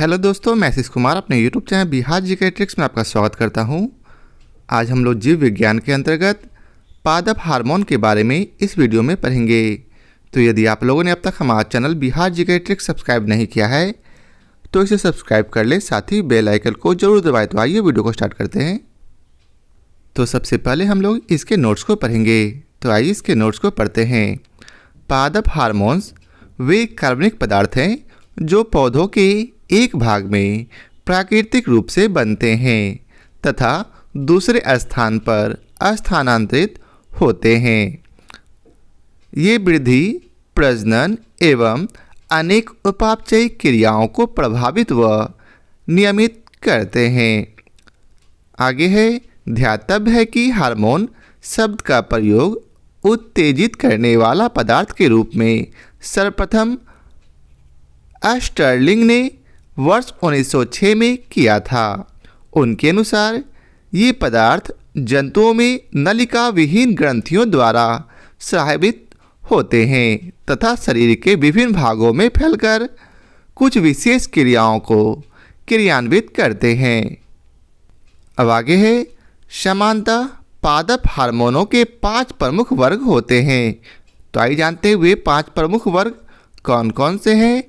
Hello दोस्तों, मैं आशीष कुमार अपने YouTube channel Bihar GK tricks में आपका स्वागत करता हूं। आज हम लोग जीव विज्ञान के अंतर्गत पादप हार्मोन के बारे में इस वीडियो में पढ़ेंगे। तो यदि आप लोगों ने अब तक हमारा channel Bihar GK tricks subscribe नहीं किया है तो इसे सब्सक्राइब कर ले, साथ ही बेल आइकन को जरूर दबाएं। तो आइए वीडियो को स्टार्ट करते हैं। तो सबसे पहले हम लोग इसके नोट्स को पढ़ेंगे। तो आइए इसके नोट्स को पढ़ते हैं। पादप हार्मोन्स वे कार्बनिक पदार्थ हैं जो पौधों के एक भाग में प्राकृतिक रूप से बनते हैं तथा दूसरे स्थान पर स्थानांतरित होते हैं। ये वृद्धि, प्रजनन एवं अनेक उपापचयी क्रियाओं को प्रभावित व नियमित करते हैं। आगे है, ध्यातव्य है कि हार्मोन शब्द का प्रयोग उत्तेजित करने वाला पदार्थ के रूप में सर्वप्रथम स्टर्लिंग ने वर्ष 1906 में किया था। उनके अनुसार ये पदार्थ जंतुओं में नलिका विहीन ग्रंथियों द्वारा स्रावित होते हैं तथा शरीर के विभिन्न भागों में फैलकर कुछ विशेष क्रियाओं को क्रियान्वित करते हैं। अब आगे है, समानतः पादप हार्मोनों के 5 प्रमुख वर्ग होते हैं। तो आइए जानते हैं वे 5 प्रमुख वर्ग कौन कौन से हैं।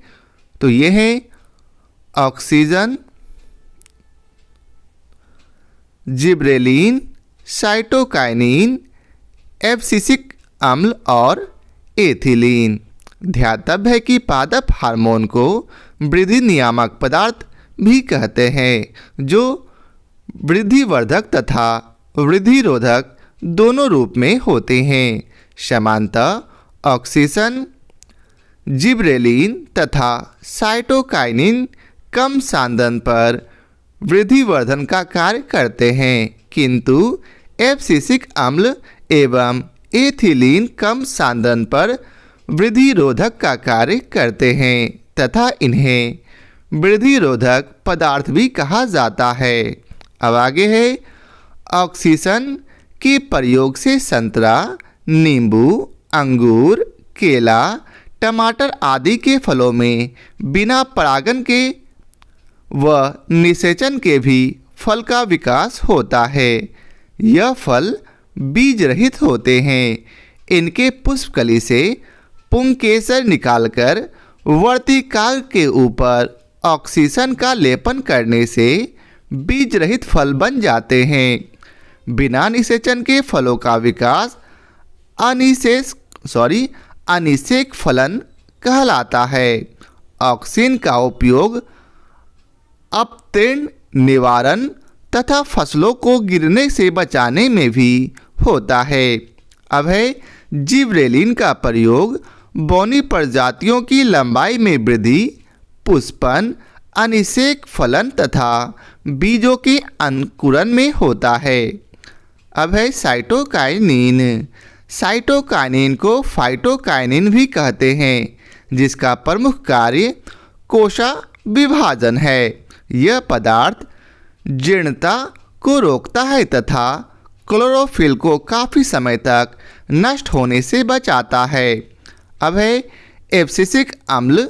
तो ये हैं ऑक्सीजन, जिब्रेलिन, साइटोकाइनिन, एब्सिसिक अम्ल और एथिलीन। ध्यातव्य है कि पादप हार्मोन को वृद्धि नियामक पदार्थ भी कहते हैं जो वृद्धिवर्धक तथा वृद्धिरोधक दोनों रूप में होते हैं। समानतः ऑक्सीजन, जिब्रेलिन तथा साइटोकाइनिन कम सांद्रण पर वृद्धिवर्धन का कार्य करते हैं, किंतु एब्सिसिक अम्ल एवं एथिलीन कम सांद्रण पर वृद्धिरोधक का कार्य करते हैं तथा इन्हें वृद्धिरोधक पदार्थ भी कहा जाता है। अब आगे है, ऑक्सीजन के प्रयोग से संतरा, नींबू, अंगूर, केला, टमाटर आदि के फलों में बिना परागन के व निषेचन के भी फल का विकास होता है। यह फल बीज रहित होते हैं। इनके पुष्पकली से पुंकेसर निकालकर वर्तिकाग्र के ऊपर ऑक्सीजन का लेपन करने से बीज रहित फल बन जाते हैं। बिना निषेचन के फलों का विकास अनिषेक फलन कहलाता है। ऑक्सीन का उपयोग अपतृण निवारण तथा फसलों को गिरने से बचाने में भी होता है। अब है, जिब्रेलिन का प्रयोग बौनी प्रजातियों की लंबाई में वृद्धि, पुष्पन, अनिषेक फलन तथा बीजों के अंकुरण में होता है। अब है, साइटोकाइनिन। साइटोकाइनिन को फाइटोकाइनिन भी कहते हैं, जिसका प्रमुख कार्य कोशा विभाजन है। यह पदार्थ जीर्णता को रोकता है तथा क्लोरोफिल को काफ़ी समय तक नष्ट होने से बचाता है। अब है, एब्सिसिक अम्ल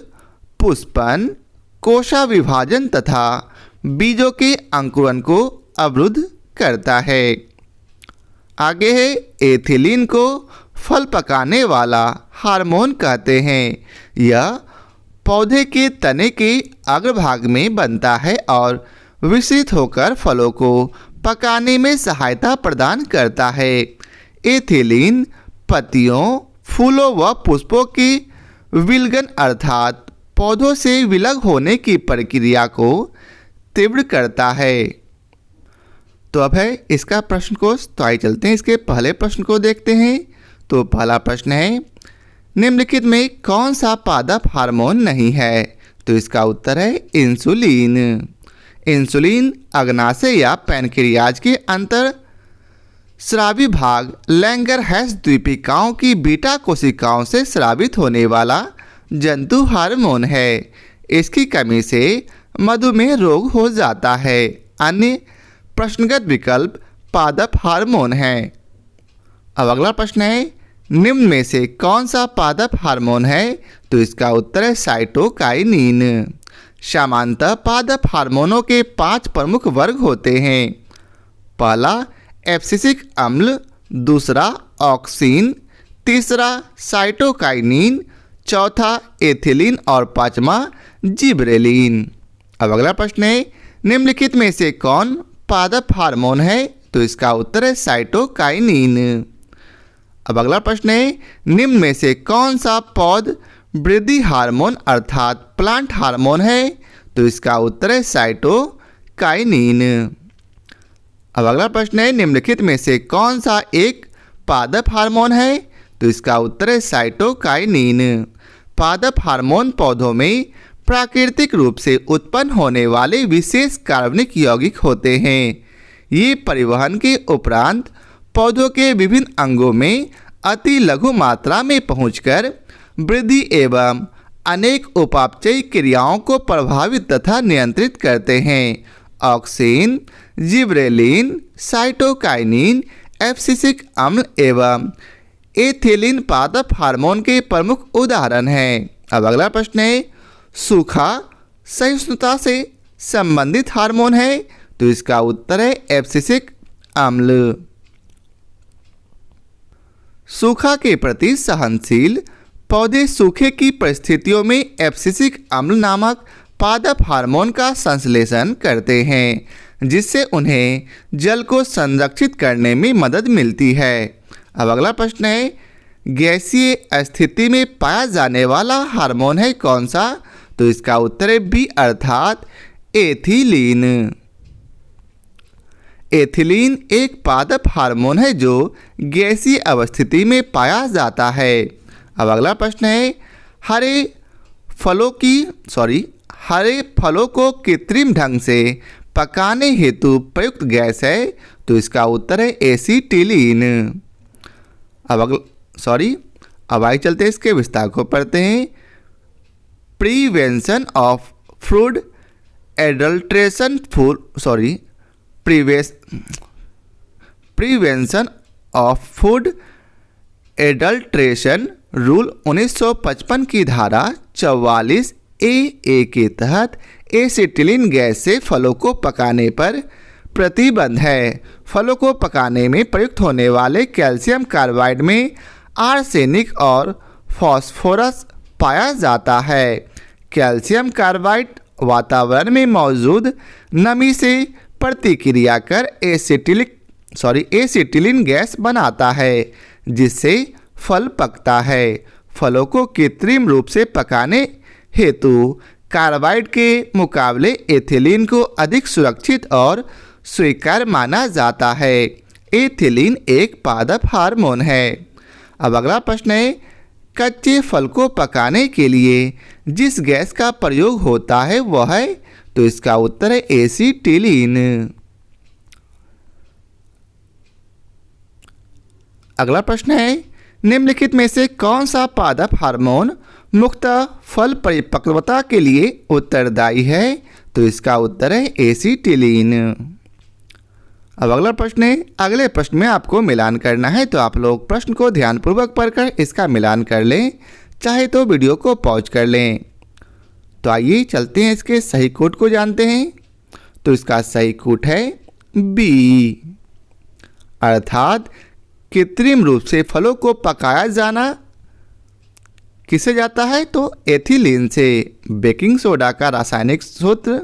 पुष्पन, कोशा विभाजन तथा बीजों के अंकुरण को अवरुद्ध करता है। आगे है, एथिलीन को फल पकाने वाला हार्मोन कहते हैं। यह पौधे के तने के अग्रभाग में बनता है और विस्तृत होकर फलों को पकाने में सहायता प्रदान करता है। एथिलीन पत्तियों, फूलों व पुष्पों की विलगन अर्थात पौधों से विलग होने की प्रक्रिया को तीव्र करता है। तो अब है इसका प्रश्न कोश। तो आइए चलते हैं इसके पहले प्रश्न को देखते हैं। तो पहला प्रश्न है, निम्नलिखित में कौन सा पादप हार्मोन नहीं है। तो इसका उत्तर है इंसुलिन। इंसुलिन अग्नाशय या पैनक्रियाज के अंतर स्रावी भाग लैंगरहैंस द्वीपिकाओं की बीटा कोशिकाओं से स्रावित होने वाला जंतु हार्मोन है। इसकी कमी से मधुमेह रोग हो जाता है। अन्य प्रश्नगत विकल्प पादप हार्मोन है। अब अगला प्रश्न है, निम्न में से कौन सा पादप हार्मोन है। तो इसका उत्तर है साइटोकाइनिन। सामान्यतः पादप हार्मोनों के 5 प्रमुख वर्ग होते हैं। पहला एब्सिसिक अम्ल, दूसरा ऑक्सिन, तीसरा साइटोकाइनिन, चौथा एथिलीन और पांचवा जिबरेलिन। अब अगला प्रश्न है, निम्नलिखित में से कौन पादप हार्मोन है? तो इसका उत्तर है साइटोकाइनिन। अब अगला प्रश्न है, निम्न में से कौन सा पौध वृद्धि हार्मोन अर्थात प्लांट हार्मोन है? तो इसका उत्तर है साइटोकाइनिन। अब अगला प्रश्न है, निम्नलिखित में से कौन सा एक पादप हार्मोन है? तो इसका उत्तर है साइटोकाइनिन। पादप हार्मोन पौधों में प्राकृतिक रूप से उत्पन्न होने वाले विशेष कार्बनिक यौगिक होते हैं। ये परिवहन के उपरांत पौधों के विभिन्न अंगों में अति लघु मात्रा में पहुंचकर वृद्धि एवं अनेक उपापचयी क्रियाओं को प्रभावित तथा नियंत्रित करते हैं। ऑक्सिन, जिबरेलिन, साइटोकाइनिन, एब्सिसिक अम्ल एवं एथिलीन पादप हार्मोन के प्रमुख उदाहरण हैं। अब अगला प्रश्न है, सूखा सहिष्णुता से संबंधित हार्मोन है? तो इसका उत्तर है एब्सिसिक अम्ल। सूखा के प्रति सहनशील पौधे सूखे की परिस्थितियों में एब्सिसिक अम्ल नामक पादप हार्मोन का संश्लेषण करते हैं, जिससे उन्हें जल को संरक्षित करने में मदद मिलती है। अब अगला प्रश्न है, गैसीय स्थिति में पाया जाने वाला हार्मोन है कौन सा? तो इसका उत्तर है बी अर्थात एथिलीन। एथिलीन एक पादप हार्मोन है जो गैसीय अवस्थिति में पाया जाता है। अब अगला प्रश्न है, हरे फलों को कृत्रिम ढंग से पकाने हेतु प्रयुक्त गैस है? तो इसका उत्तर है एसीटिलीन। अब आगे चलते इसके विस्तार को पढ़ते हैं। Prevention of food adulteration prevention of food adulteration rule 1955 की धारा 44A के तहत एसिटिलीन गैस से फलों को पकाने पर प्रतिबंध है। फलों को पकाने में प्रयुक्त होने वाले कैल्शियम कार्बाइड में आर्सेनिक और फास्फोरस पाया जाता है। कैल्शियम कार्बाइड वातावरण में मौजूद नमी से प्रतिक्रिया कर एसिटिलीन गैस बनाता है, जिससे फल पकता है। फलों को कृत्रिम रूप से पकाने हेतु कार्बाइड के मुकाबले एथिलीन को अधिक सुरक्षित और स्वीकार्य माना जाता है। एथिलीन एक पादप हार्मोन है। अब अगला प्रश्न है, कच्चे फल को पकाने के लिए जिस गैस का प्रयोग होता है वह है? तो इसका उत्तर है एसिटिलीन। अगला प्रश्न है, निम्नलिखित में से कौन सा पादप हार्मोन मुख्यतः फल परिपक्वता के लिए उत्तरदायी है? तो इसका उत्तर है एसिटिलीन। अब अगला प्रश्न है, अगले प्रश्न में आपको मिलान करना है, तो आप लोग प्रश्न को ध्यानपूर्वक पढ़कर इसका मिलान कर लें, चाहे तो वीडियो को पॉज कर लें। तो आइए चलते हैं इसके सही कोड को जानते हैं। तो इसका सही कोड है बी, अर्थात कृत्रिम रूप से फलों को पकाया जाना किससे जाता है? तो एथिलीन से। बेकिंग सोडा का रासायनिक सूत्र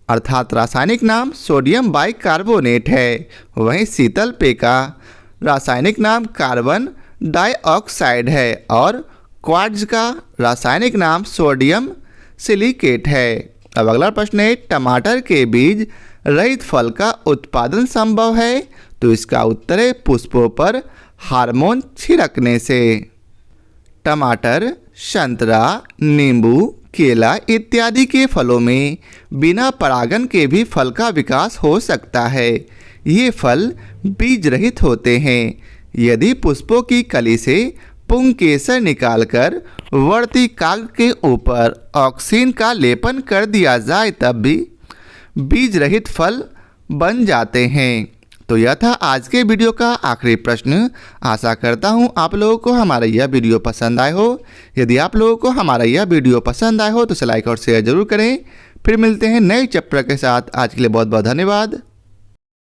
अर्थात रासायनिक नाम सोडियम बाइकार्बोनेट है। वहीं शीतल पेय का रासायनिक नाम कार्बन डाइऑक्साइड है और क्वार्ट्ज का रासायनिक नाम सोडियम सिलिकेट है। अब अगला प्रश्न है, टमाटर के बीज रहित फल का उत्पादन संभव है? तो इसका उत्तर है पुष्पों पर हार्मोन छिड़कने से। टमाटर, संतरा, नींबू, केला इत्यादि के फलों में बिना परागन के भी फल का विकास हो सकता है। ये फल बीज रहित होते हैं। यदि पुष्पों की कली से पुंकेसर निकालकर वर्ती काग के ऊपर ऑक्सीन का लेपन कर दिया जाए तब भी बीज रहित फल बन जाते हैं। तो यह था आज के वीडियो का आखिरी प्रश्न। आशा करता हूँ आप लोगों को हमारा यह वीडियो पसंद आए हो। यदि आप लोगों को हमारा यह वीडियो पसंद आए हो तो इसे लाइक और शेयर जरूर करें। फिर मिलते हैं नए चैप्टर के साथ। आज के लिए बहुत बहुत धन्यवाद।